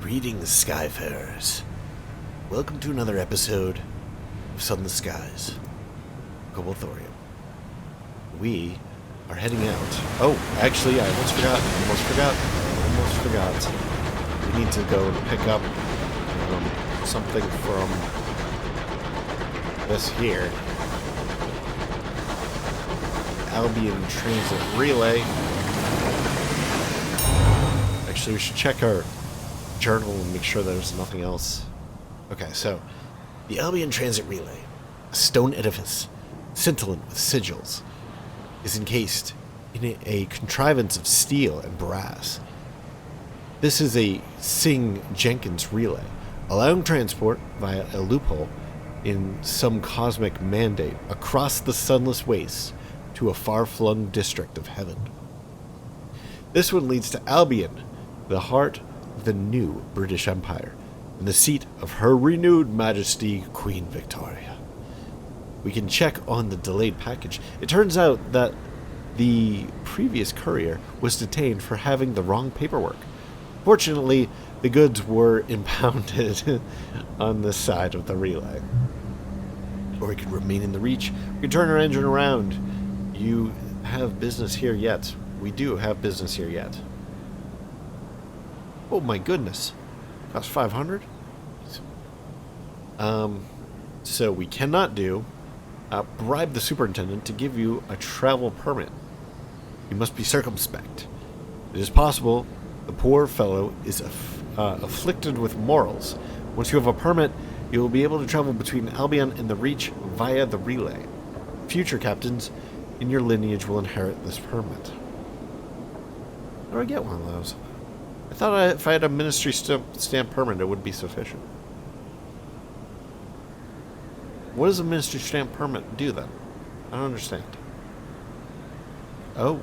Greetings, Skyfarers. Welcome to another episode of Sunless Skies, Cobalt Thorium. We are heading out. Oh, actually, I almost forgot. We need to go and pick up something from this here. Albion Transit Relay. Actually, we should check our journal and make sure there's nothing else. Okay, so the Albion Transit Relay, a stone edifice scintillant with sigils, is encased in a contrivance of steel and brass. This is a Singh-Jenkins relay, allowing transport via a loophole in some cosmic mandate across the sunless wastes to a far-flung district of heaven. This one leads to Albion, the heart of the new British Empire, and the seat of Her Renewed Majesty Queen Victoria. We can check on the delayed package. It turns out that the previous courier was detained for having the wrong paperwork. Fortunately, the goods were impounded on the side of the relay. Or we could remain in the Reach. We could turn our engine around. You have business here yet. We do have business here yet. Oh my goodness. Cost 500? So we cannot do bribe the superintendent to give you a travel permit. You must be circumspect. It is possible the poor fellow is afflicted with morals. Once you have a permit, you will be able to travel between Albion and the Reach via the relay. Future captains in your lineage will inherit this permit. How do I get one of those? I thought if I had a ministry stamp permit, it would be sufficient. What does a ministry stamp permit do then? I don't understand. Oh.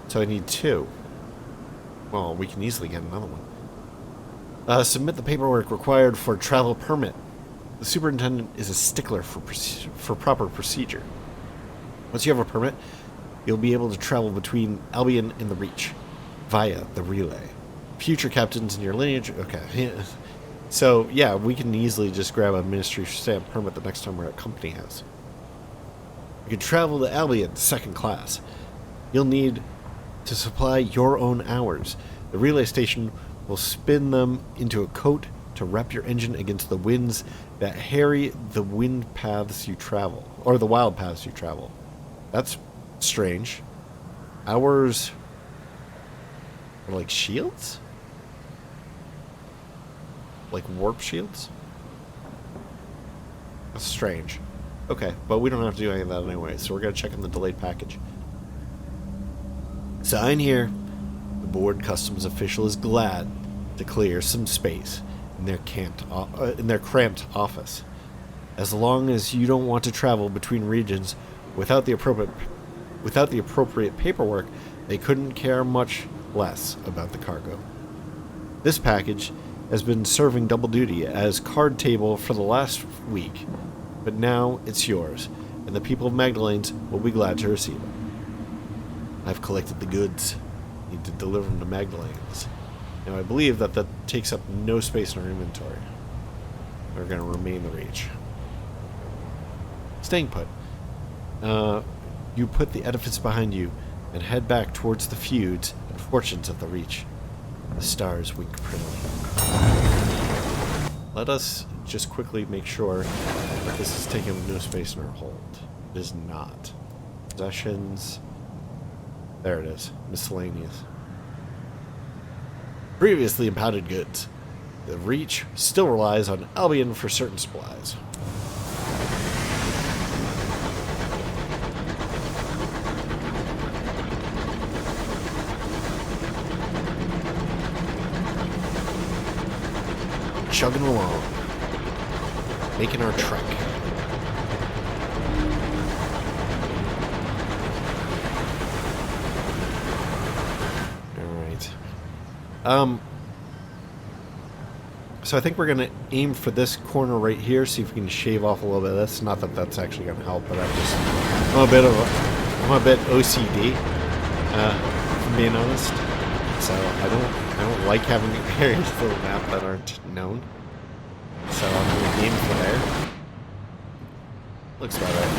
So I need 2. Well, we can easily get another one. Submit the paperwork required for travel permit. The superintendent is a stickler for proper procedure. Once you have a permit, you'll be able to travel between Albion and the Reach via the relay. Future captains in your lineage... Okay. So, yeah, we can easily just grab a ministry stamp permit the next time we're at Company House. You can travel to Albion second class. You'll need to supply your own hours. The relay station will spin them into a coat to wrap your engine against the winds that harry the wind paths you travel, or the wild paths you travel. That's strange. Hours are like shields? Like warp shields? That's strange. Okay, but we don't have to do any of that anyway, so we're going to check in the delayed package. Sign here. The board customs official is glad to clear some space in their cramped office. As long as you don't want to travel between regions without the appropriate paperwork, they couldn't care much less about the cargo. This package has been serving double duty as card table for the last week, but now it's yours, and the people of Magdalene's will be glad to receive it. I've collected the goods. Need to deliver them to Magdalene's. Now I believe that takes up no space in our inventory. We're going to remain the Reach. Staying put. You put the edifice behind you and head back towards the feuds and fortunes of the Reach. The stars wink prettily. Let us just quickly make sure that this is taking no space in our hold. It is not. Possessions. There it is. Miscellaneous. Previously impounded goods. The Reach still relies on Albion for certain supplies. Chugging along, making our trek. Alright. So I think we're going to aim for this corner right here, see if we can shave off a little bit of this. Not that that's actually going to help, but I'm a bit OCD, if I'm being honest. So I don't like having areas of the map that aren't known. So I'm gonna aim for there. Looks about right.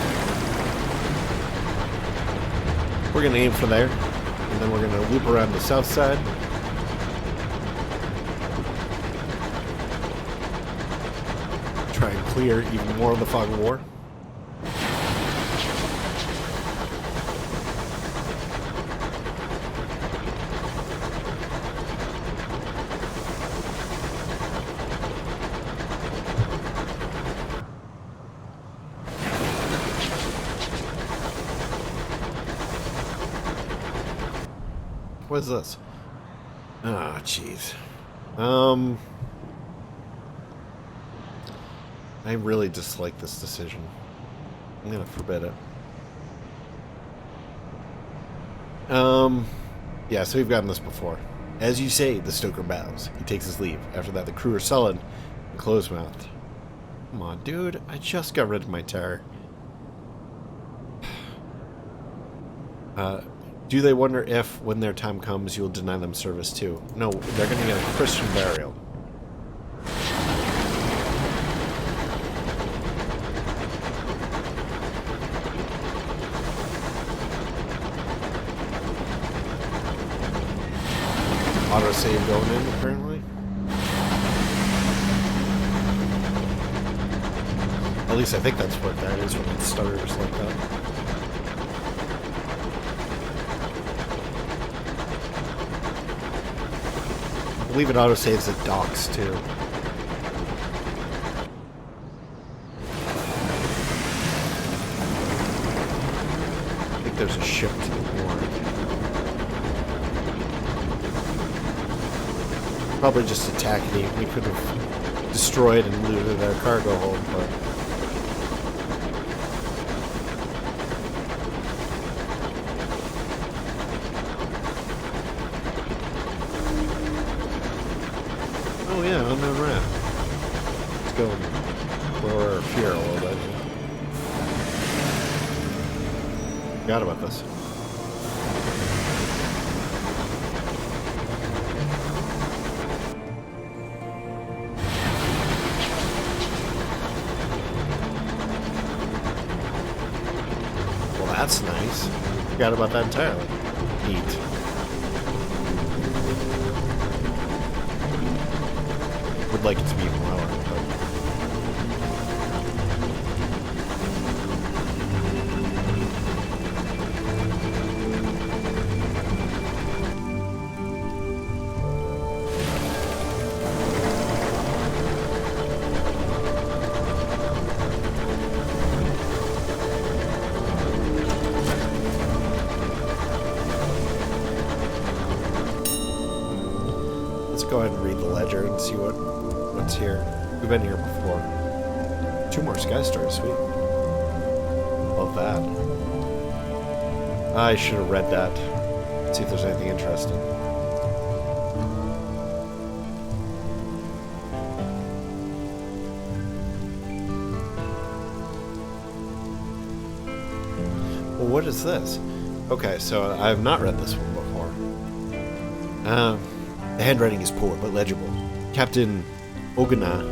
We're gonna aim for there, and then we're gonna loop around the south side. Try and clear even more of the fog of war. What is this? Ah, jeez. I really dislike this decision. I'm gonna forbid it. Yeah, so we've gotten this before. As you say, the stoker bows. He takes his leave. After that, the crew are sullen and close-mouthed. Come on, dude. I just got rid of my terror. Do they wonder if, when their time comes, you'll deny them service too? No, they're gonna get a Christian burial. Autosave going in, apparently. At least I think that's what that is when it stutters like that. I believe it autosaves at docks, too. I think there's a ship to the wharf. Probably just attacking. We could have destroyed and looted our cargo hold, but... Oh yeah, unknown raft. Let's go and lower our fear a little bit. Forgot about this. That's nice. Forgot about that entirely. Neat. Would like it to be even lower, but... go ahead and read the ledger and see what's here. We've been here before. 2 more sky stars, sweet. Love that. I should have read that. See if there's anything interesting. Well, what is this? Okay, so I have not read this one before. The handwriting is poor, but legible. Captain Ogana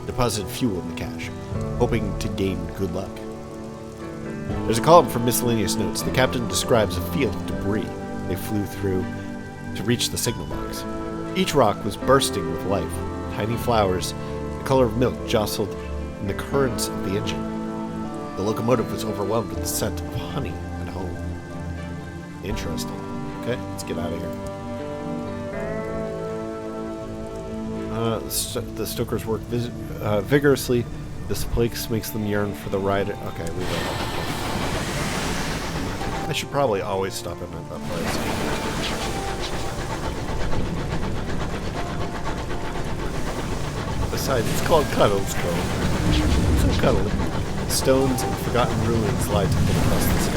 deposited fuel in the cache, hoping to gain good luck. There's a column for miscellaneous notes. The captain describes a field of debris they flew through to reach the signal box. Each rock was bursting with life. Tiny flowers, the color of milk, jostled in the currents of the engine. The locomotive was overwhelmed with the scent of honey and home. Interesting. Okay, let's get out of here. The Stokers work vigorously. This place makes them yearn for the ride. Okay, we read that. I should probably always stop in at that place. Besides, it's called Cuddles Cove. So cuddly. Stones and forgotten ruins lie tucked across the sky.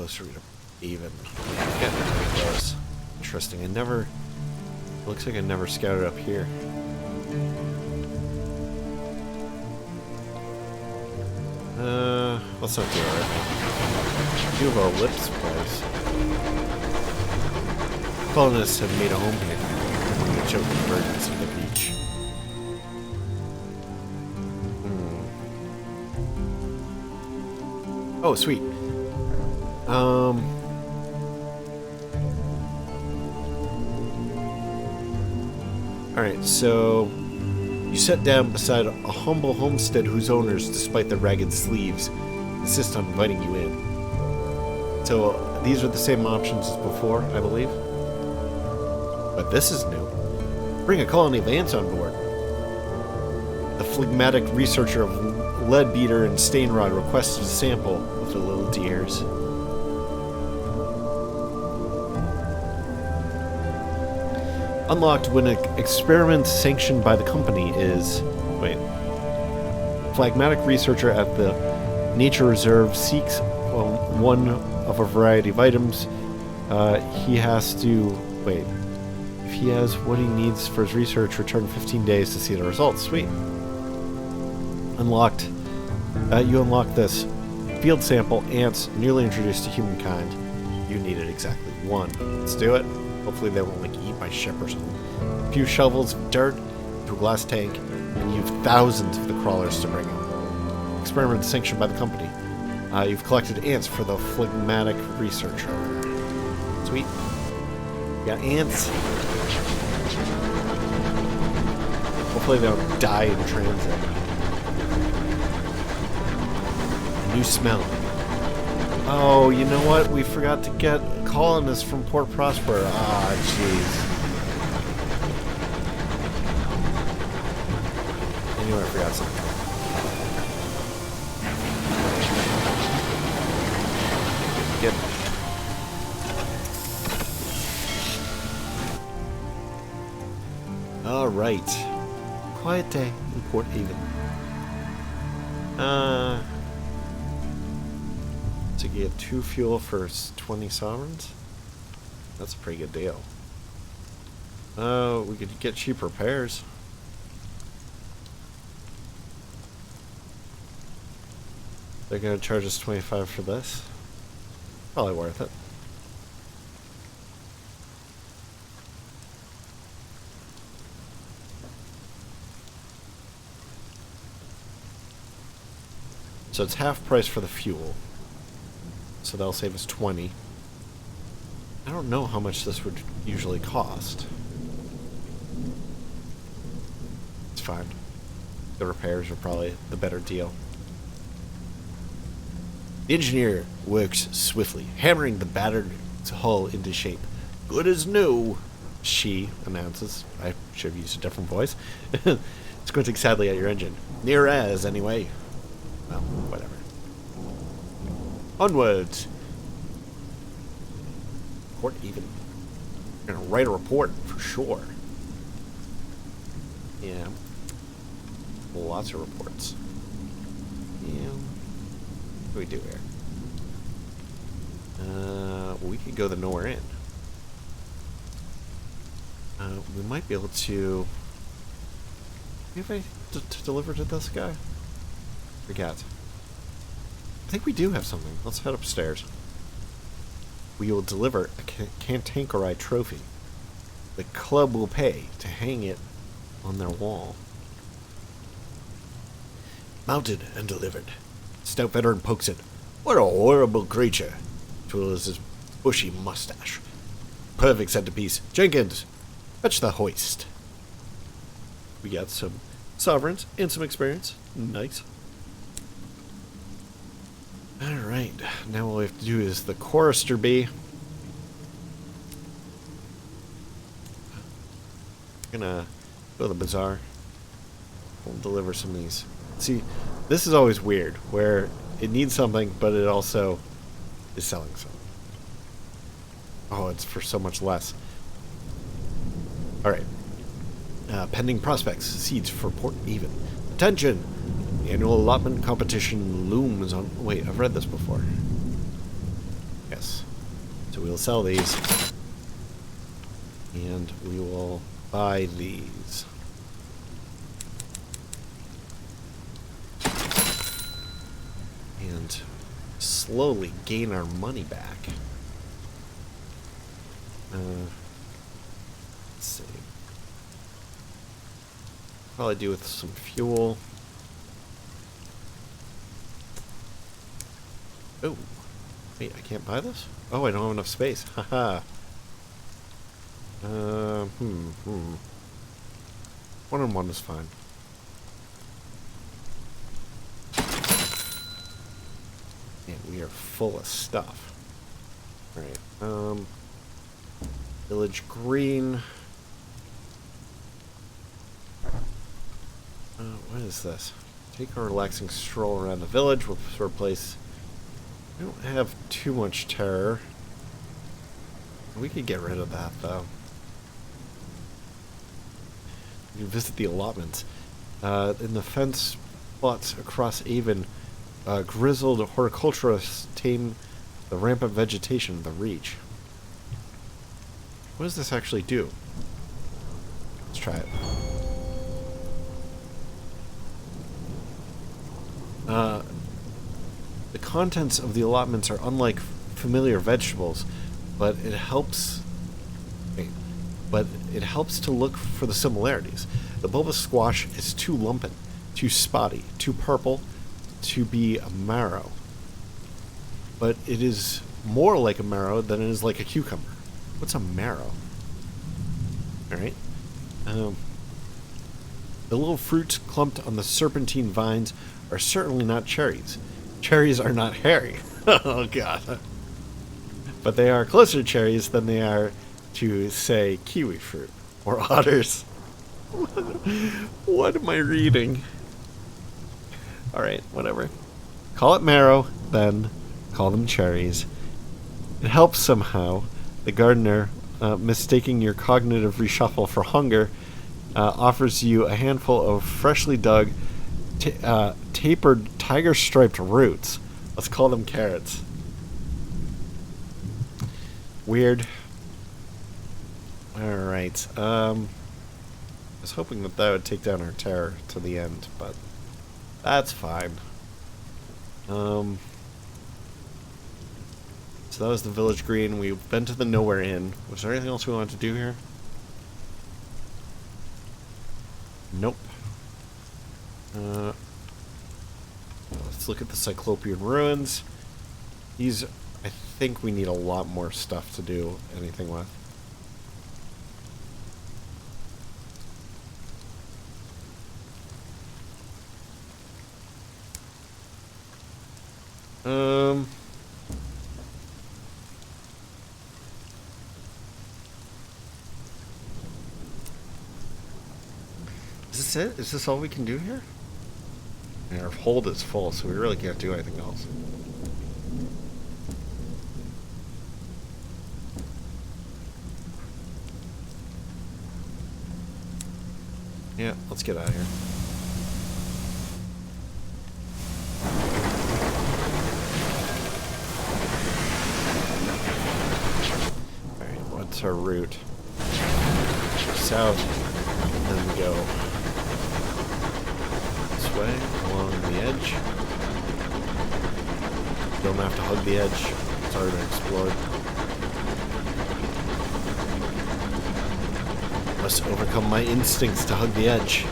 closer to even. Getting pretty close. Interesting. Looks like I never scouted up here. Let's not do it right now. Do have our lips place. Colonists have made a home here. The choking birds of the beach. Oh, sweet. Alright, so you sit down beside a humble homestead whose owners, despite their ragged sleeves, insist on inviting you in. So these are the same options as before, I believe. But this is new. Bring a colony of ants on board. The phlegmatic researcher of Leadbeater and Stainrod requested a sample of the little dears. Unlocked when an experiment sanctioned by the company is... Wait. Phlegmatic researcher at the Nature Reserve seeks one of a variety of items. He has to... Wait. If he has what he needs for his research, return 15 days to see the results. Sweet. Unlocked. You unlock this. Field sample, ants, newly introduced to humankind. You needed exactly one. Let's do it. Hopefully they won't, like, eat my ship or something. A few shovels of dirt to a glass tank, and you've thousands of the crawlers to bring in. Experiment sanctioned by the company. You've collected ants for the phlegmatic researcher. Sweet. We got ants. Hopefully they don't die in transit. A new smell. Oh, you know what? We forgot to get colonists from Port Prosper. Ah, jeez. I knew I forgot something. Yep. Alright. Quiet day in Port Haven. To get 2 fuel for 20 sovereigns? That's a pretty good deal. We could get cheap repairs. They're gonna charge us 25 for this? Probably worth it. So it's half price for the fuel. So that'll save us 20. I don't know how much this would usually cost. It's fine. The repairs are probably the better deal. The engineer works swiftly, hammering the battered hull into shape. Good as new, she announces. I should have used a different voice. Squinting sadly at your engine. Near as, anyway. Well, whatever. Onwards. Port even. We're gonna write a report for sure. Yeah. Lots of reports. Yeah. What do we do here? We could go the nowhere in. We might be able to... Have I to deliver to this guy? Forget. I think we do have something. Let's head upstairs. We will deliver a Cantankerite trophy. The club will pay to hang it on their wall. Mounted and delivered. Stout veteran pokes it. What a horrible creature. Twirls his bushy mustache. Perfect centerpiece. Jenkins, fetch the hoist. We got some sovereigns and some experience. Nice. Alright, now all we have to do is the chorister bee. Gonna go to the bazaar. We'll deliver some of these. See, this is always weird, where it needs something, but it also is selling something. Oh, it's for so much less. Alright. Pending prospects. Seeds for Port Even. Attention! The annual allotment competition looms on... Wait, I've read this before. Yes. So we'll sell these. And we will buy these. And slowly gain our money back. Let's see. Probably do with some fuel. Oh, wait, I can't buy this? Oh, I don't have enough space. Haha. One on one is fine. And we are full of stuff. Alright, village green. What is this? Take a relaxing stroll around the village. We'll replace... I don't have too much terror. We could get rid of that, though. You visit the allotments. In the fence plots across Avon, grizzled horticulturists tame the rampant vegetation of the reach. What does this actually do? Let's try it. The contents of the allotments are unlike familiar vegetables, but it helps. But it helps to look for the similarities. The bulbous squash is too lumpy, too spotty, too purple to be a marrow. But it is more like a marrow than it is like a cucumber. What's a marrow? Alright. The little fruits clumped on the serpentine vines are certainly not cherries. Cherries are not hairy. Oh, God. But they are closer to cherries than they are to, say, kiwi fruit or otters. What am I reading? Alright, whatever. Call it marrow, then call them cherries. It helps somehow. The gardener, mistaking your cognitive reshuffle for hunger, offers you a handful of freshly dug, tapered, tiger-striped roots. Let's call them carrots. Weird. Alright, I was hoping that that would take down our terror to the end, but that's fine. So that was the village green. We've been to the Nowhere Inn. Was there anything else we wanted to do here? Nope. Let's look at the Cyclopean ruins. These, I think we need a lot more stuff to do anything with. Is this it? Is this all we can do here? And our hold is full, so we really can't do anything else. Yeah, let's get out of here. Alright, what's our route? South, and then we go this way, along the edge. Don't have to hug the edge. It's already been explored. Must overcome my instincts to hug the edge.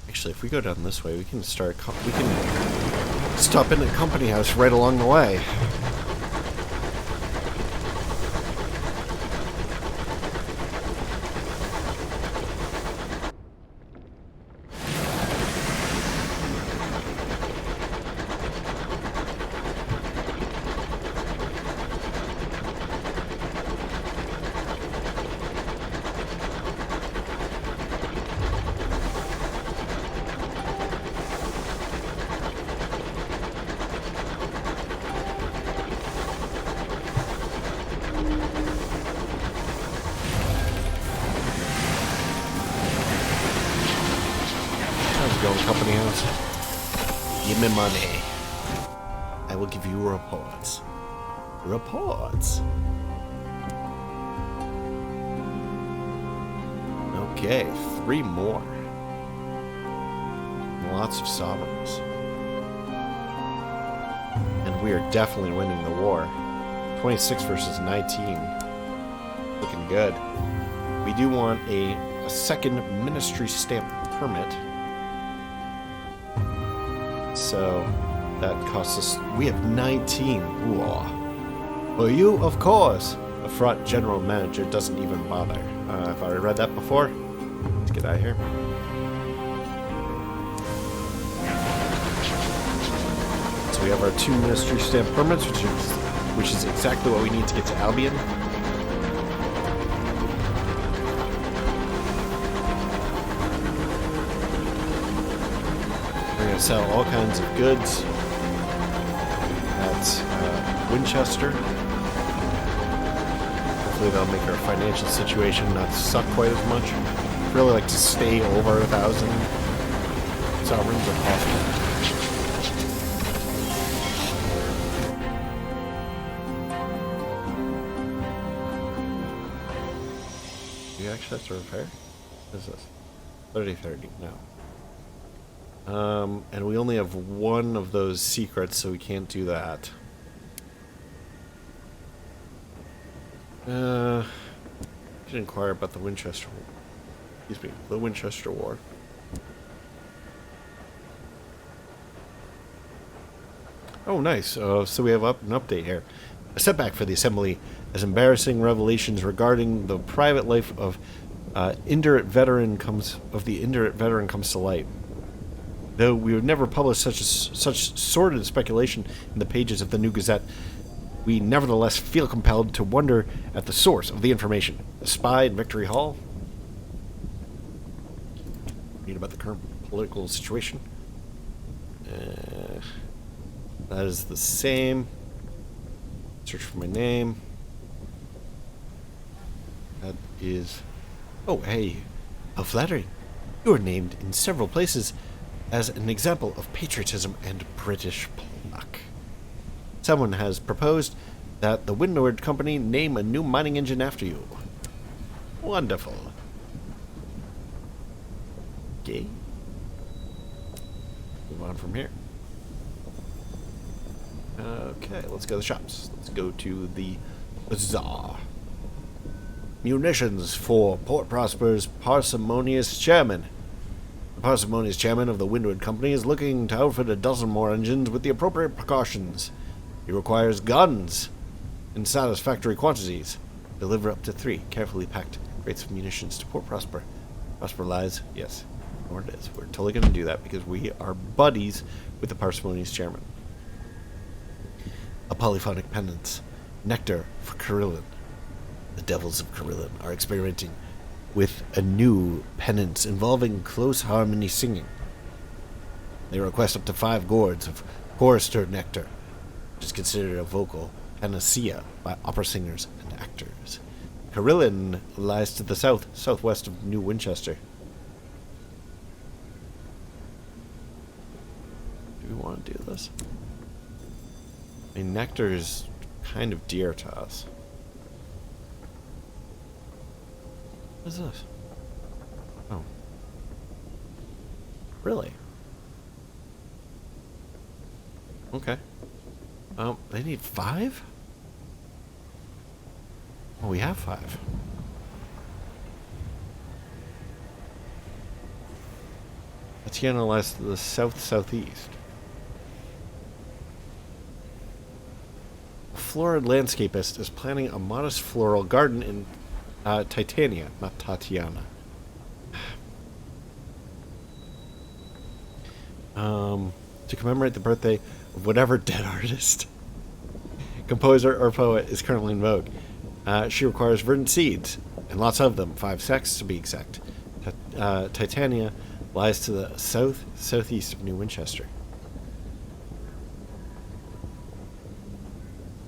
Actually, if we go down this way, we can start. We can stop in a company house right along the way. Going company house. Give me money. I will give you reports. Reports. Okay, 3 more. Lots of sovereigns. And we are definitely winning the war. 26 versus 19. Looking good. We do want a second ministry stamp permit. So that costs us... We have 19. Ooh. Well, you, of course. The front general manager doesn't even bother. I've already read that before. Let's get out of here. So we have our 2 ministry stamp permits, which is exactly what we need to get to Albion. We're going to sell all kinds of goods at Winchester. Hopefully that'll make our financial situation not suck quite as much. I'd really like to stay over 1,000 sovereigns if possible. Do you actually have to repair? What is this? 30-30, no. And we only have 1 of those secrets, so we can't do that. Should inquire about the Winchester War. Excuse me, the Winchester War. Oh, nice. So we have an update here. A setback for the Assembly as embarrassing revelations regarding the private life of the Indurate veteran comes to light. Though we would never publish such sordid speculation in the pages of the New Gazette, we nevertheless feel compelled to wonder at the source of the information. The spy in Victory Hall? Read about the current political situation. That is the same. Search for my name. That is... Oh, hey. How flattering. You are named in several places as an example of patriotism and British pluck. Someone has proposed that the Windward Company name a new mining engine after you. Wonderful. Okay. Move on from here. Okay, let's go to the shops. Let's go to the bazaar. Munitions for Port Prosper's parsimonious chairman. The parsimonious chairman of the Windward Company is looking to outfit a dozen more engines with the appropriate precautions. He requires guns in satisfactory quantities. Deliver up to 3 carefully packed crates of munitions to Port Prosper. Prosper lies? Yes. Or it is. We're totally going to do that because we are buddies with the parsimonious chairman. A polyphonic penance. Nectar for Carillon. The devils of Carillon are experimenting with a new penance involving close harmony singing. They request up to 5 gourds of chorister nectar, which is considered a vocal panacea by opera singers and actors. Carillon lies to the southwest of New Winchester. Do we want to do this? I mean, nectar is kind of dear to us. What is this? Oh. Really? Okay. They need 5? Well, we have 5. Titania lies to the southeast. A florid landscapist is planting a modest floral garden in Titania, not Tatiana. To commemorate the birthday of whatever dead artist, composer, or poet is currently in vogue. She requires verdant seeds, and lots of them, 5 sacks to be exact. Titania lies to the southeast of New Winchester.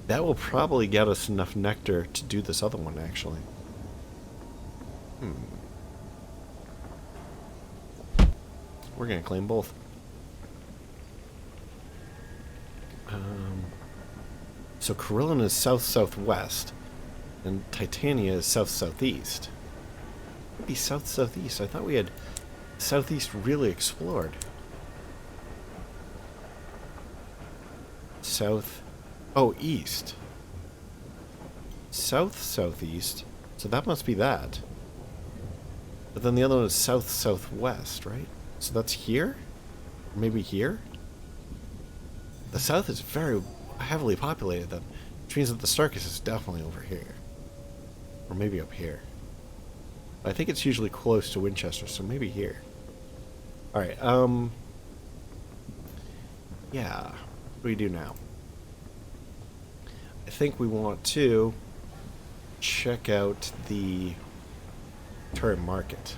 That will probably get us enough nectar to do this other one, actually. We're going to claim both. So Corellan is south-southwest, and Titania is south-southeast. It would be south-southeast. I thought we had southeast really explored. South... Oh, east. South-southeast. So that must be that. But then the other one is south-southwest, right? So that's here? Or maybe here? The south is very heavily populated then, which means that the Starkist is definitely over here. Or maybe up here. I think it's usually close to Winchester, so maybe here. Alright, yeah. What do we do now? I think we want to check out the Thorium market.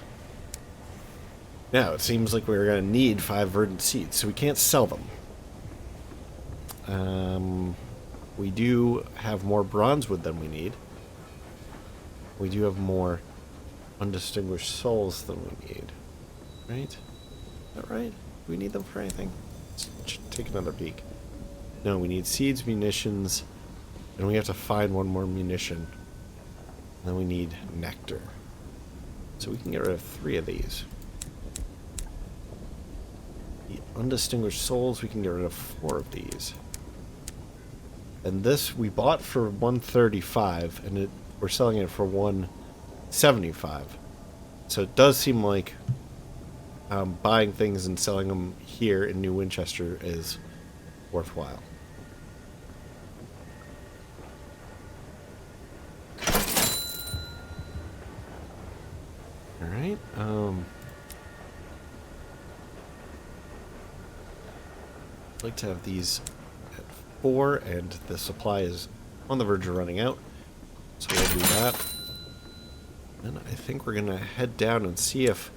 Now, it seems like we're going to need 5 verdant seeds, so we can't sell them. We do have more bronze wood than we need. We do have more undistinguished souls than we need. Right? Is that right? Do we need them for anything? Let's take another peek. No, we need seeds, munitions, and we have to find one more munition. And then we need nectar. So we can get rid of 3 of these. The undistinguished souls, we can get rid of 4 of these. And this we bought for 135, and we're selling it for 175. So it does seem like buying things and selling them here in New Winchester is worthwhile. Alright, I'd like to have these at 4, and the supply is on the verge of running out, so we'll do that. And I think we're gonna head down and see if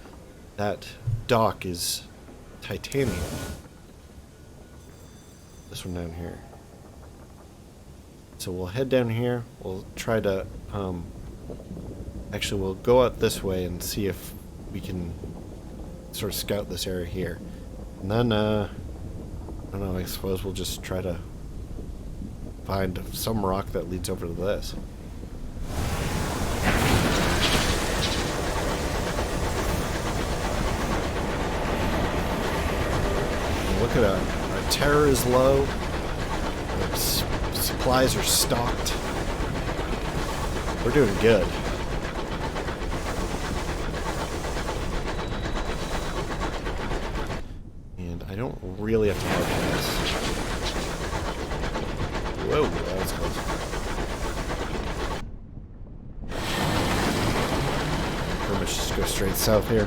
that dock is Titania. This one down here. So we'll head down here, we'll try to, actually we'll go out this way and see if we can sort of scout this area here. And then, I don't know, I suppose we'll just try to find some rock that leads over to this. Look at our terror is low, our supplies are stocked. We're doing good. And I don't really have to mark this. Whoa, that was close. Pretty much just go straight south here.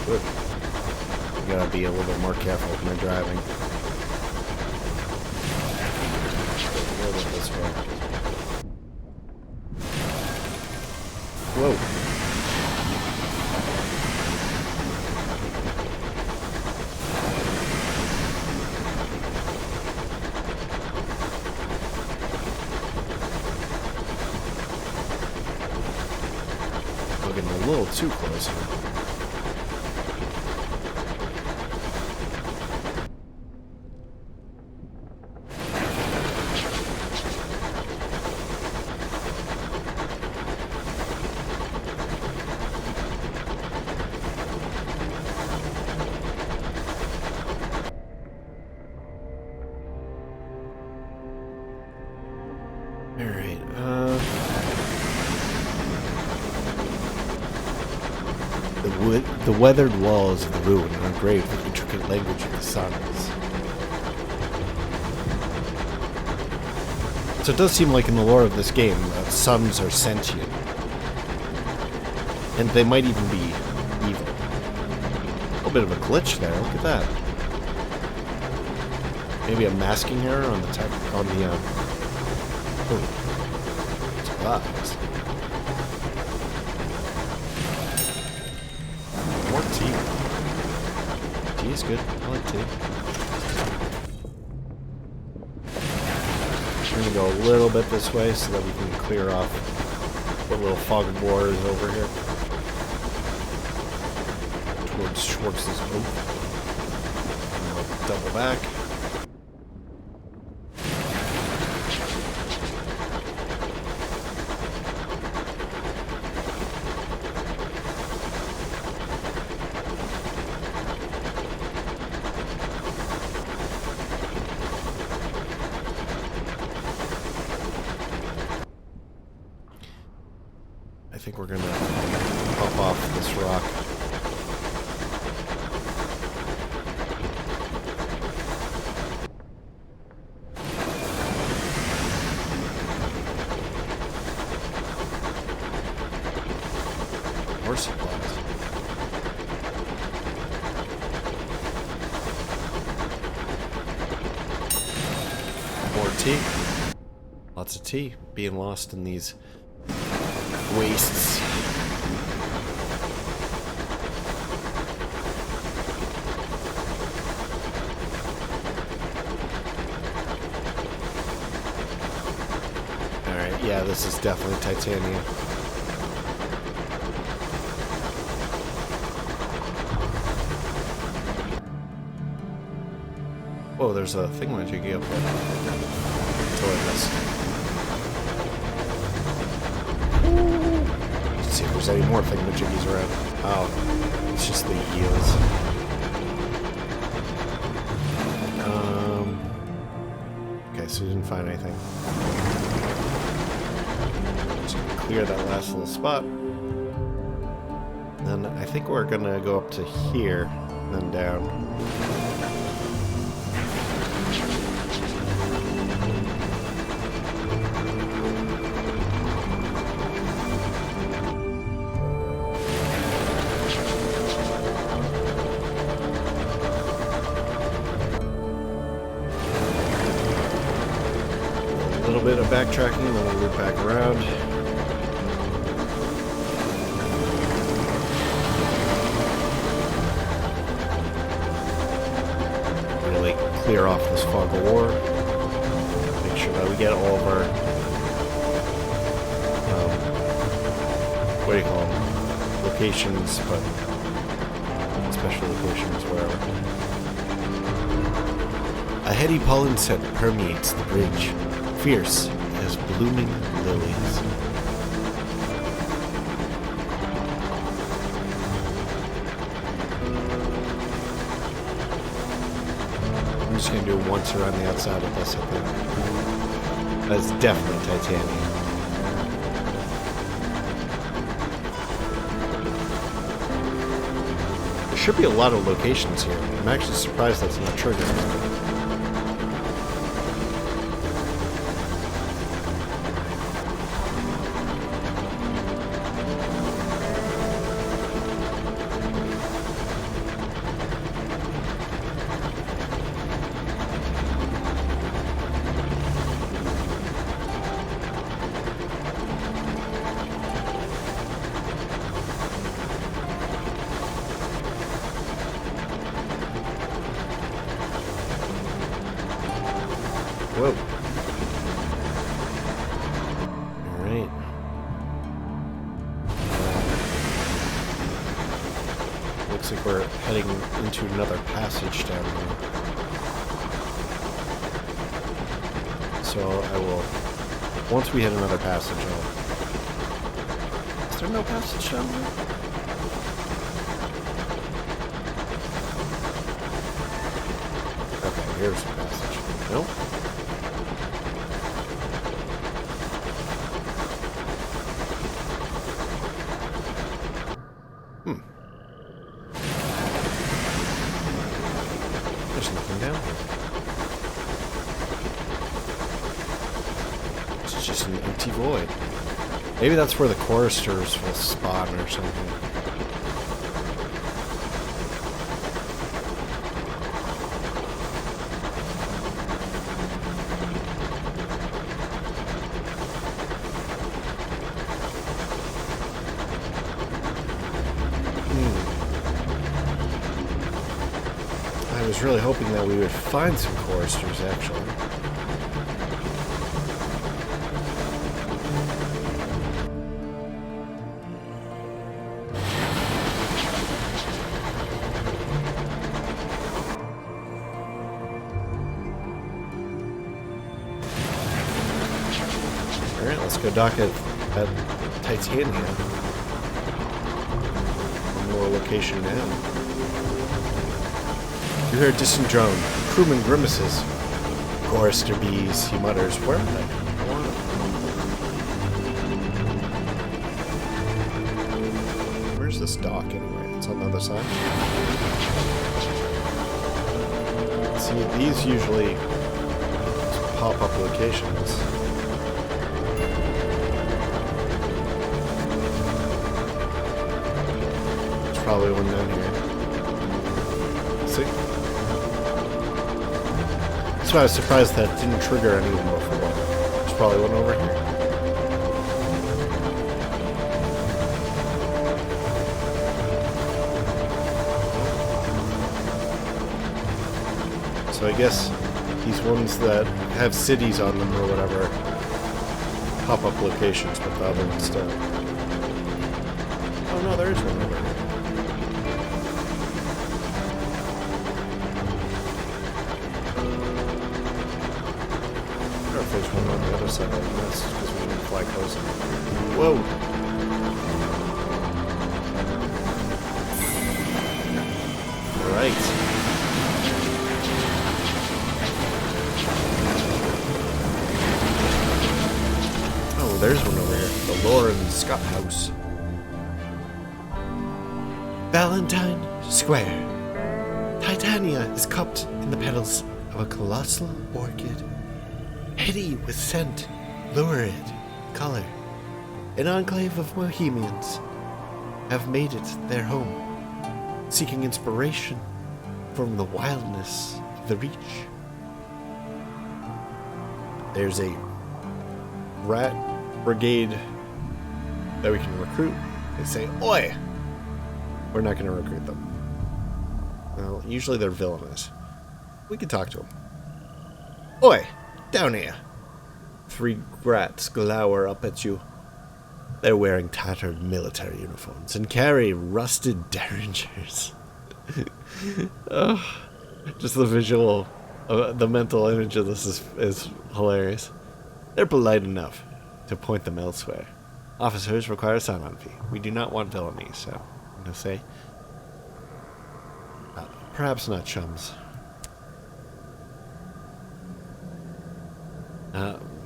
Good. I gotta be a little bit more careful with my driving. A little bit this way. Whoa. We're getting a little too close here. Alright, the weathered walls of the ruin are engraved with intricate language of the suns. So it does seem like in the lore of this game, suns are sentient. And they might even be evil. A little bit of a glitch there, look at that. Maybe a masking error on the supplies. More teeth. Tea's good. I like tea. We're going to go a little bit this way so that we can clear off what little fog of war is over here. Towards Schwartz's oak. And we'll double back. I think we're gonna pop off this rock. More supplies. More tea. Lots of tea being lost in these wastes. Alright, yeah, this is definitely Titania. Whoa, there's a thingamajiggy up there. Totally missed. See if there's any more thingamajiggies around. Oh, it's just the eels. Okay, so we didn't find anything. Just gonna clear that last little spot. Then I think we're gonna go up to here, and then down. A little bit of backtracking, then we'll loop back around. Really clear off this fog of war. Make sure that we get all of our, what do you call them? Locations, but special locations, wherever. A heady pollen scent permeates the bridge, fierce as blooming lilies. I'm just going to do it once around the outside of this, I think. That's definitely Titania. There should be a lot of locations here. I'm actually surprised that's not triggered. Whoa. Alright. Looks like we're heading into another passage down here. So I will... Once we hit another passage, Is there no passage down here? Okay, here's the passage. Nope. There's nothing down here. It's just an empty void. Maybe that's where the choristers will spawn or something. was really hoping that we would find some choristers, actually. Alright, let's go dock at Titania. More location now. You hear a distant drone. Crewman grimaces. Chorister bees, he mutters. Where are they? Where's this dock anyway? It's on the other side. See, these usually pop up locations. There's probably one down here. See? That's why I was surprised that didn't trigger anyone before. There's probably one over here. So I guess these ones that have cities on them or whatever pop up locations, but the other ones don't. Oh no, there is one over here. There's one on the other side, and that's because we didn't fly close enough. Whoa! Alright. Oh, there's one over here. The Lauren Scott House. Valentine Square. Titania is cupped in the petals of a colossal orchid. Heady with scent, lurid color, an enclave of Bohemians have made it their home, seeking inspiration from the wildness of the reach. There's a rat brigade that we can recruit. They say, "Oi!" We're not going to recruit them. Well, usually they're villainous. We can talk to them. "Oi! Down here." 3 rats glower up at you. They're wearing tattered military uniforms and carry rusted derringers. Oh, just the visual, the mental image of this is hilarious. They're polite enough to point them elsewhere. Officers require a sign-on fee. We do not want villainy, so I'm going to say perhaps not chums.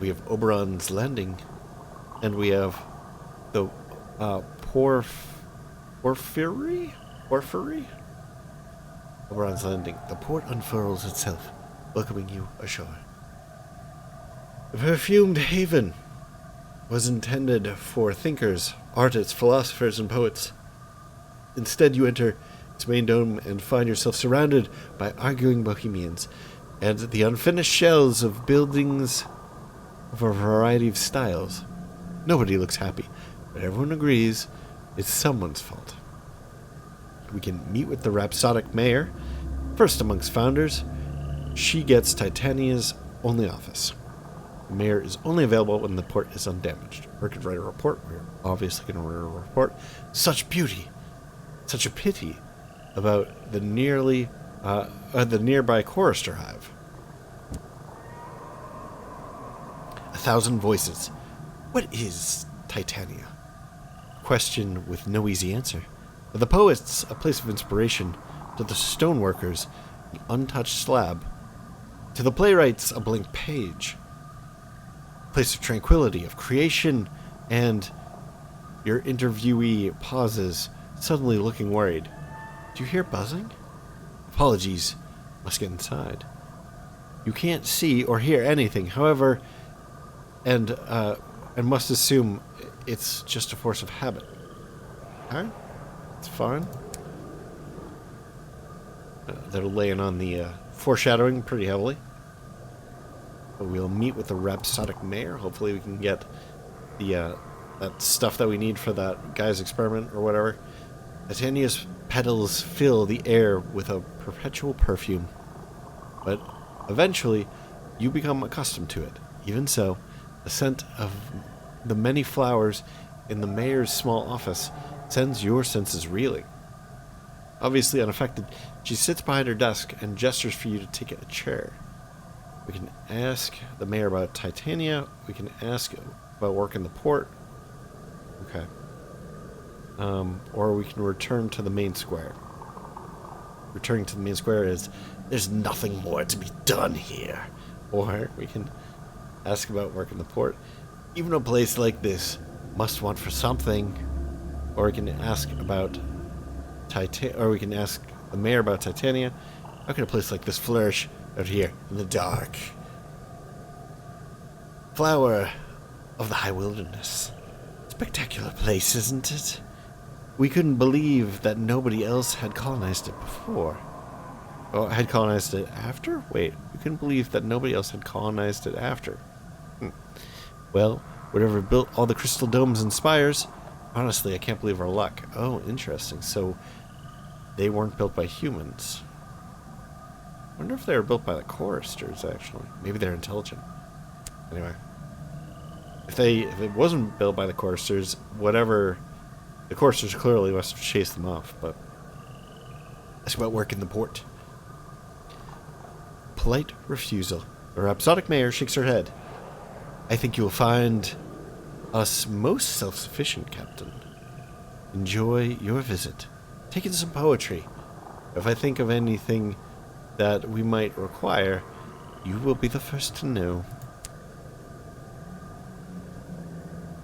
We have Oberon's Landing, and we have the Porphyry? Oberon's Landing. The port unfurls itself, welcoming you ashore. The perfumed haven was intended for thinkers, artists, philosophers, and poets. Instead, you enter its main dome and find yourself surrounded by arguing bohemians and the unfinished shells of buildings of a variety of styles. Nobody looks happy, but everyone agrees it's someone's fault. We can meet with the rhapsodic mayor, first amongst founders. She gets Titania's only office. The mayor is only available when the port is undamaged. We could write a report. We're obviously going to write a report. Such beauty, such a pity about the nearby chorister hive. 1,000 voices. What is Titania? Question with no easy answer. To the poets, a place of inspiration. To the stoneworkers, an untouched slab. To the playwrights, a blank page. A place of tranquility, of creation, and your interviewee pauses, suddenly looking worried. Do you hear buzzing? Apologies. Must get inside. You can't see or hear anything, however, and must assume it's just a force of habit. Alright? It's fine. They're laying on the foreshadowing pretty heavily. But we'll meet with the rhapsodic mayor. Hopefully we can get the that stuff that we need for that guy's experiment or whatever. Titania's petals fill the air with a perpetual perfume. but eventually you become accustomed to it. Even so, the scent of the many flowers in the mayor's small office sends your senses reeling. Obviously unaffected, she sits behind her desk and gestures for you to take a chair. We can ask the mayor about Titania. We can ask about work in the port. Okay. Or we can return to the main square. Returning to the main square is, there's nothing more to be done here. Or we can ask about work in the port. Even a place like this must want for something. Or we can ask about or we can ask the mayor about Titania. How can a place like this flourish out here in the dark? Flower of the high wilderness. Spectacular place, isn't it? We couldn't believe that nobody else had colonized it before. Oh, had colonized it after? Wait, we couldn't believe that nobody else had colonized it after. Well, whatever built all the crystal domes and spires, honestly, I can't believe our luck. Oh, interesting. So, they weren't built by humans. I wonder if they were built by the choristers, actually. Maybe they're intelligent. Anyway. If it wasn't built by the choristers, whatever... The choristers clearly must have chased them off, but... Ask about work in the port. Polite refusal. The rhapsodic mayor shakes her head. I think you will find us most self-sufficient, Captain. Enjoy your visit. Take in some poetry. If I think of anything that we might require, you will be the first to know.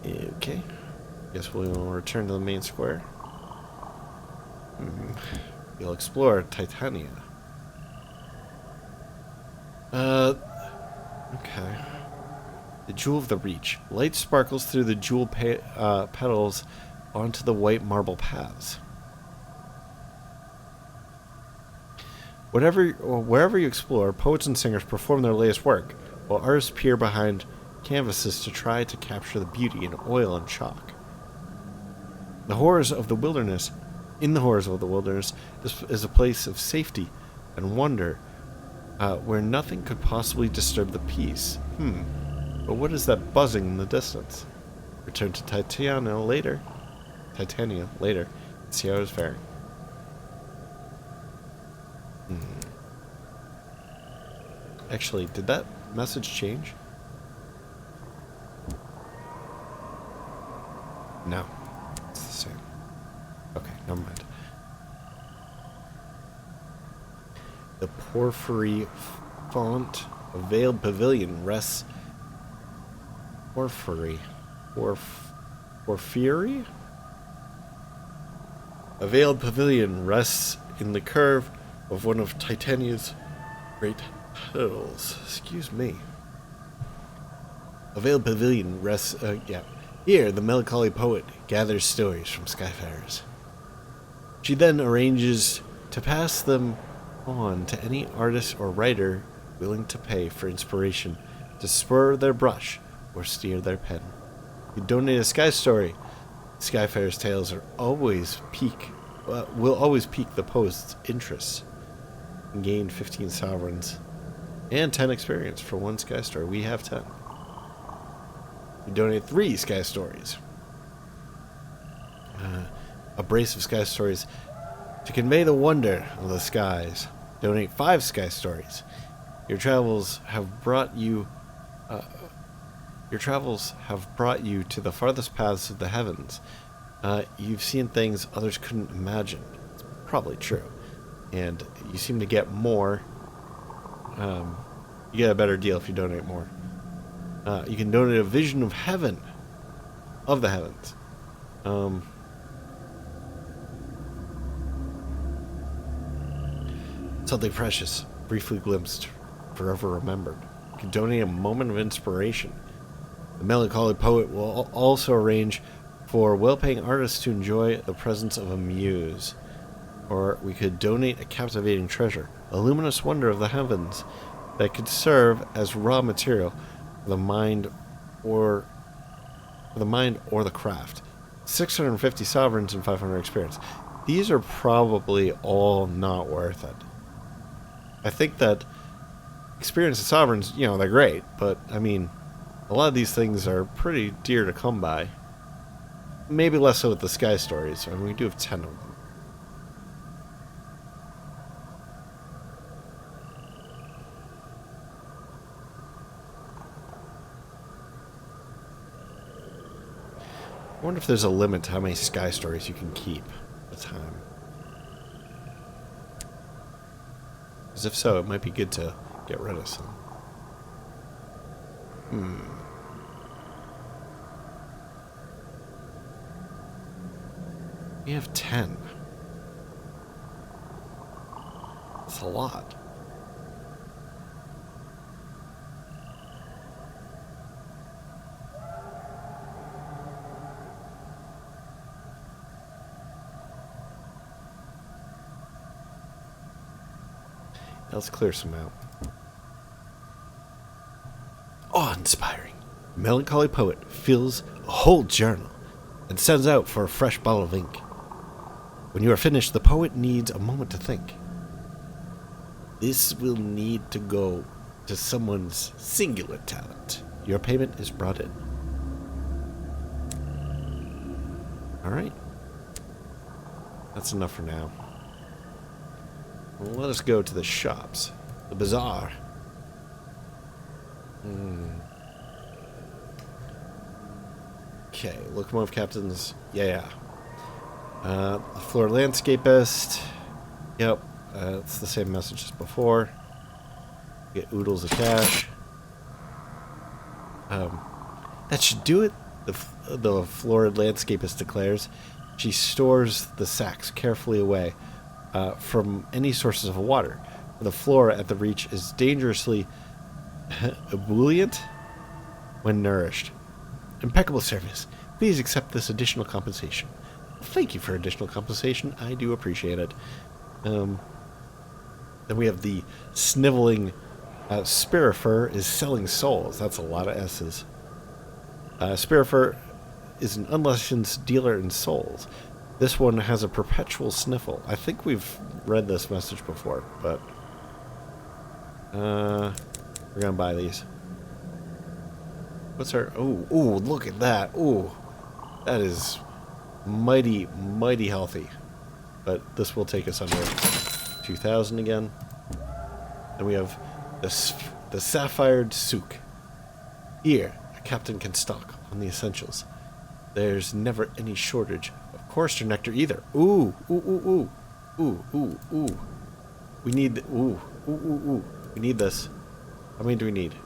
Okay. Guess we'll return to the main square. You'll explore Titania. Okay. The Jewel of the Reach. Light sparkles through the jewel petals onto the white marble paths. Wherever you explore, poets and singers perform their latest work, while artists peer behind canvases to try to capture the beauty in oil and chalk. In the horrors of the wilderness, this is a place of safety and wonder, where nothing could possibly disturb the peace. But what is that buzzing in the distance? Return to Titania later. See how it's faring. Actually, did that message change? No. It's the same. Okay, never mind. The porphyry font of veiled pavilion rests... Porphyry? A veiled pavilion rests in the curve of one of Titania's great petals. Excuse me. A veiled pavilion rests... Here, the melancholy poet gathers stories from skyfarers. She then arranges to pass them on to any artist or writer willing to pay for inspiration to spur their brush or steer their pen. You donate a sky story. Skyfarers' tales will always pique the post's interest. Gain 15 sovereigns and 10 experience for one sky story. We have 10. You donate 3 sky stories. A brace of sky stories to convey the wonder of the skies. Donate 5 sky stories. Your travels have brought you to the farthest paths of the heavens. You've seen things others couldn't imagine. It's probably true. And you seem to get more. You get a better deal if you donate more. You can donate a vision of heaven. Of the heavens. Something precious, briefly glimpsed, forever remembered. You can donate a moment of inspiration. The melancholy poet will also arrange for well-paying artists to enjoy the presence of a muse. Or we could donate a captivating treasure, a luminous wonder of the heavens that could serve as raw material for the mind or the craft. 650 sovereigns and 500 experience. These are probably all not worth it. I think that Experienced sovereigns, you know, they're great, but I mean, a lot of these things are pretty dear to come by. Maybe less so with the sky stories. I mean, we do have 10 of them. I wonder if there's a limit to how many sky stories you can keep at a time. Because if so, it might be good to get rid of some. We have 10. That's a lot. Let's clear some out. Awe-inspiring. Melancholy poet fills a whole journal and sends out for a fresh bottle of ink. When you are finished, the poet needs a moment to think. This will need to go to someone's singular talent. Your payment is brought in. Alright. That's enough for now. Well, let us go to the shops. The bazaar. Okay, locomotive captains. Yeah. The floor landscapist. Yep. It's the same message as before. Get oodles of cash. That should do it, the florid landscapist declares. She stores the sacks carefully away from any sources of water. The flora at the reach is dangerously ebullient when nourished. Impeccable service. Please accept this additional compensation. Thank you for additional compensation. I do appreciate it. Then we have the sniveling Spirifer is selling souls. That's a lot of S's. Spirifer is an unlicensed dealer in souls. This one has a perpetual sniffle. I think we've read this message before, but we're gonna buy these. What's our... Oh, look at that. Oh, that is mighty, mighty healthy. But this will take us under 2,000 again. Then we have the Sapphired Souk. Here, a captain can stock on the essentials. There's never any shortage of chorister nectar either. Ooh. We need... Ooh. We need this. How many do we need?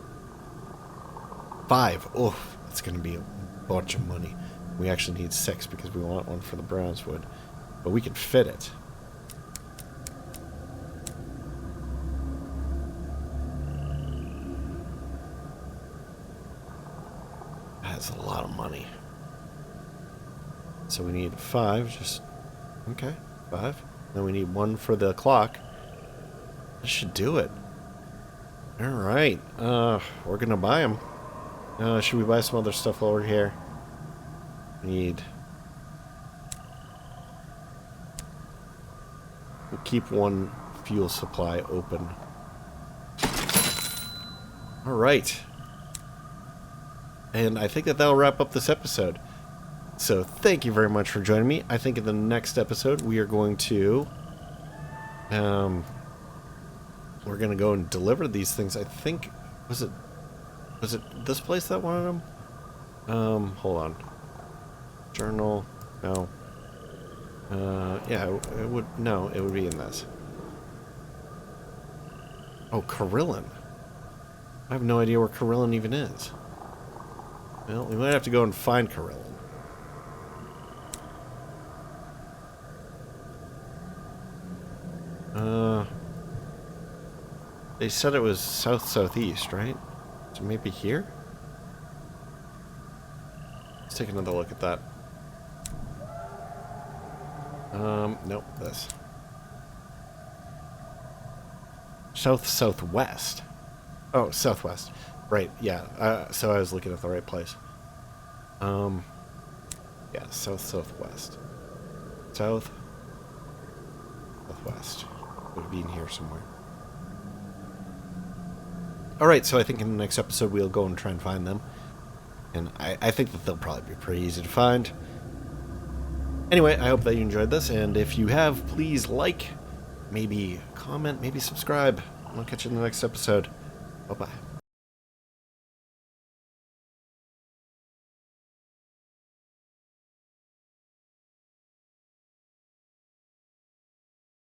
5. Oh, that's going to be a bunch of money. We actually need 6 because we want one for the Brownswood. But we can fit it. That's a lot of money. So we need 5, just... Okay, 5. Then we need 1 for the clock. That should do it. Alright, we're gonna buy them. Should we buy some other stuff over here? Need... We'll keep 1 fuel supply open. Alright. And I think that'll wrap up this episode. So thank you very much for joining me. I think in the next episode we are going to... we're going to go and deliver these things. I think... Was it this place that wanted them? Hold on. Journal. No. Yeah, it would... No, it would be in this. Oh, Carillon. I have no idea where Carillon even is. Well, we might have to go and find Carillon. They said it was south-southeast, right? So maybe here? Let's take another look at that. Nope, this. South-southwest. Oh, southwest. Right, yeah. So I was looking at the right place. Yeah, south-southwest. South-southwest. Would be in here somewhere. Alright, so I think in the next episode we'll go and try and find them. And I think that they'll probably be pretty easy to find. Anyway, I hope that you enjoyed this, and if you have, please like, maybe comment, maybe subscribe. I'll catch you in the next episode. Bye-bye.